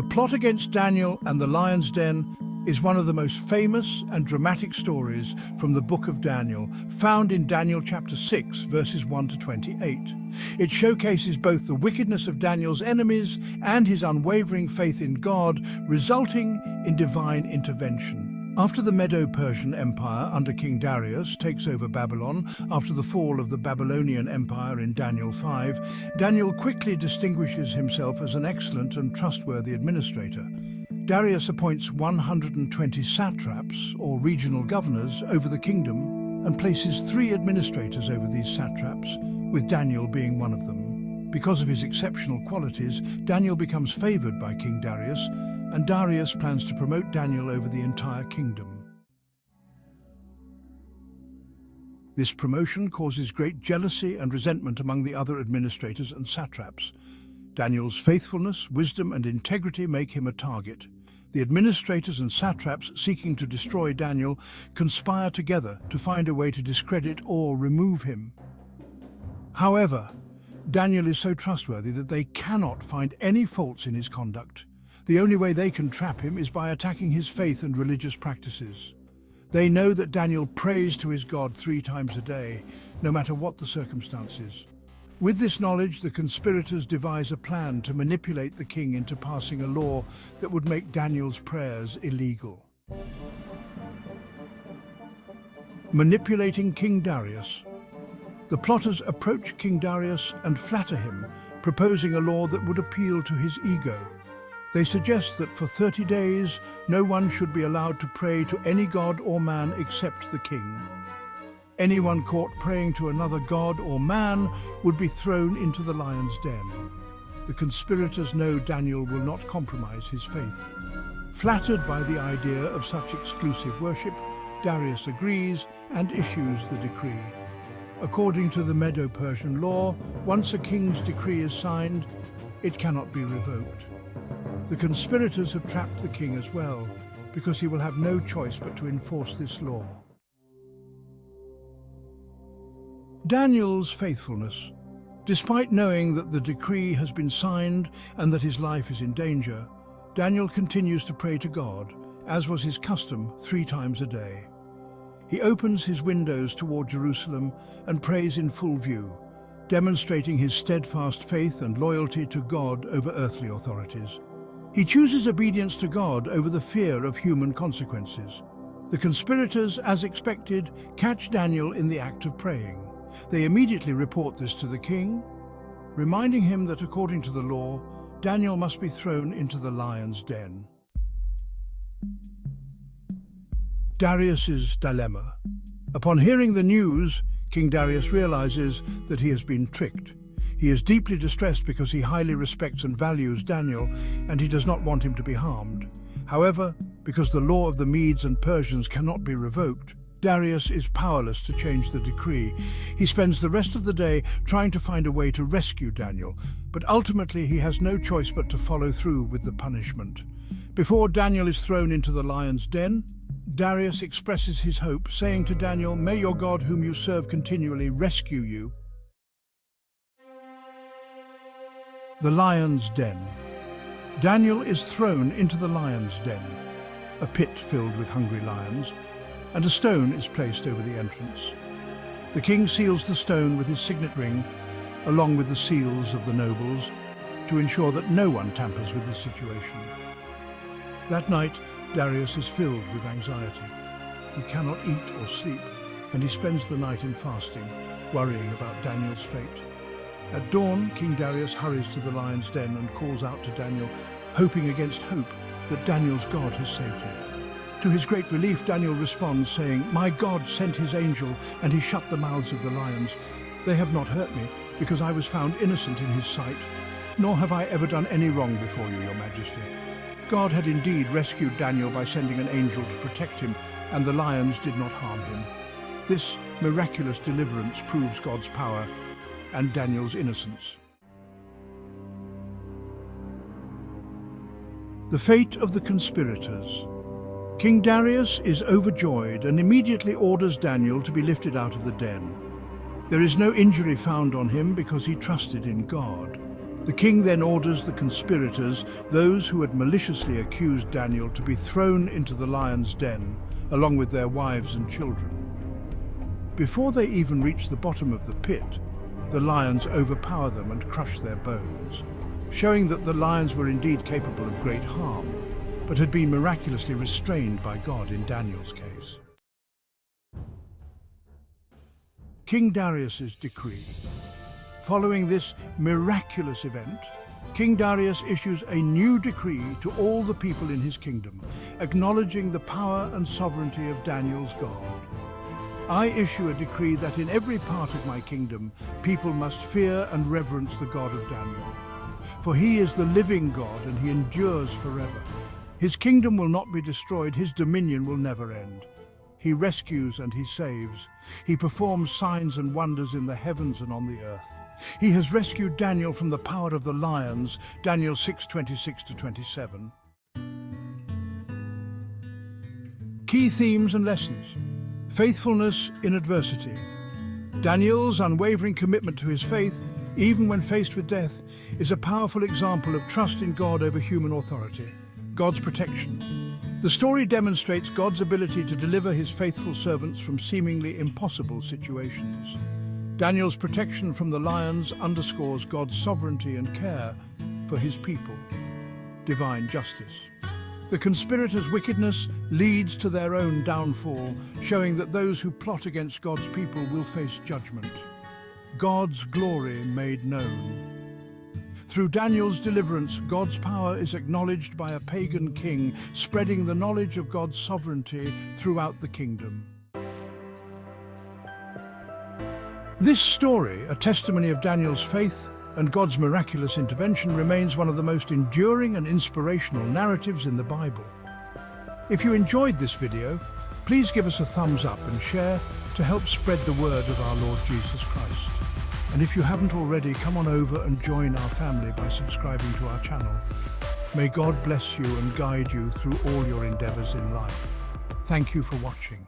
The plot against Daniel and the lion's den is one of the most famous and dramatic stories from the book of Daniel, found in Daniel chapter 6, verses 1 to 28. It showcases both the wickedness of Daniel's enemies and his unwavering faith in God, resulting in divine intervention. After the Medo-Persian Empire under King Darius takes over Babylon after the fall of the Babylonian Empire in Daniel 5, Daniel quickly distinguishes himself as an excellent and trustworthy administrator. Darius appoints 120 satraps, or regional governors, over the kingdom and places 3 administrators over these satraps, with Daniel being one of them. Because of his exceptional qualities, Daniel becomes favored by King Darius, and Darius plans to promote Daniel over the entire kingdom. This promotion causes great jealousy and resentment among the other administrators and satraps. Daniel's faithfulness, wisdom, and integrity make him a target. The administrators and satraps seeking to destroy Daniel conspire together to find a way to discredit or remove him. However, Daniel is so trustworthy that they cannot find any faults in his conduct. The only way they can trap him is by attacking his faith and religious practices. They know that Daniel prays to his God 3 times a day, no matter what the circumstances. With this knowledge, the conspirators devise a plan to manipulate the king into passing a law that would make Daniel's prayers illegal. Manipulating King Darius. The plotters approach King Darius and flatter him, proposing a law that would appeal to his ego. They suggest that for 30 days, no one should be allowed to pray to any god or man except the king. Anyone caught praying to another god or man would be thrown into the lion's den. The conspirators know Daniel will not compromise his faith. Flattered by the idea of such exclusive worship, Darius agrees and issues the decree. According to the Medo-Persian law, once a king's decree is signed, it cannot be revoked. The conspirators have trapped the king as well, because he will have no choice but to enforce this law. Daniel's faithfulness. Despite knowing that the decree has been signed and that his life is in danger, Daniel continues to pray to God, as was his custom 3 times a day. He opens his windows toward Jerusalem and prays in full view, demonstrating his steadfast faith and loyalty to God over earthly authorities. He chooses obedience to God over the fear of human consequences. The conspirators, as expected, catch Daniel in the act of praying. They immediately report this to the king, reminding him that according to the law, Daniel must be thrown into the lion's den. Darius's dilemma. Upon hearing the news, King Darius realizes that he has been tricked. He is deeply distressed because he highly respects and values Daniel, and he does not want him to be harmed. However, because the law of the Medes and Persians cannot be revoked, Darius is powerless to change the decree. He spends the rest of the day trying to find a way to rescue Daniel, but ultimately he has no choice but to follow through with the punishment. Before Daniel is thrown into the lion's den, Darius expresses his hope, saying to Daniel, "May your God, whom you serve continually, rescue you." The lion's den. Daniel is thrown into the lion's den, a pit filled with hungry lions, and a stone is placed over the entrance. The king seals the stone with his signet ring, along with the seals of the nobles, to ensure that no one tampers with the situation. That night, Darius is filled with anxiety. He cannot eat or sleep, and he spends the night in fasting, worrying about Daniel's fate. At dawn, King Darius hurries to the lion's den and calls out to Daniel, hoping against hope that Daniel's God has saved him. To his great relief, Daniel responds, saying, "My God sent his angel, and he shut the mouths of the lions. They have not hurt me, because I was found innocent in his sight, nor have I ever done any wrong before you, your majesty." God had indeed rescued Daniel by sending an angel to protect him, and the lions did not harm him. This miraculous deliverance proves God's power and Daniel's innocence. The fate of the conspirators. King Darius is overjoyed and immediately orders Daniel to be lifted out of the den. There is no injury found on him because he trusted in God. The king then orders the conspirators, those who had maliciously accused Daniel, to be thrown into the lion's den, along with their wives and children. Before they even reach the bottom of the pit, the lions overpower them and crush their bones, showing that the lions were indeed capable of great harm, but had been miraculously restrained by God in Daniel's case. King Darius's decree. Following this miraculous event, King Darius issues a new decree to all the people in his kingdom, acknowledging the power and sovereignty of Daniel's God. I issue a decree that in every part of my kingdom, people must fear and reverence the God of Daniel. For he is the living God and he endures forever. His kingdom will not be destroyed, his dominion will never end. He rescues and he saves. He performs signs and wonders in the heavens and on the earth. He has rescued Daniel from the power of the lions, Daniel 6:26-27. Key themes and lessons. Faithfulness in adversity. Daniel's unwavering commitment to his faith, even when faced with death, is a powerful example of trust in God over human authority. God's protection. The story demonstrates God's ability to deliver his faithful servants from seemingly impossible situations. Daniel's protection from the lions underscores God's sovereignty and care for his people. Divine justice. The conspirators' wickedness leads to their own downfall, showing that those who plot against God's people will face judgment. God's glory made known. Through Daniel's deliverance, God's power is acknowledged by a pagan king, spreading the knowledge of God's sovereignty throughout the kingdom. This story, a testimony of Daniel's faith and God's miraculous intervention, remains one of the most enduring and inspirational narratives in the Bible. If you enjoyed this video, please give us a thumbs up and share to help spread the word of our Lord Jesus Christ. And if you haven't already, come on over and join our family by subscribing to our channel. May God bless you and guide you through all your endeavors in life. Thank you for watching.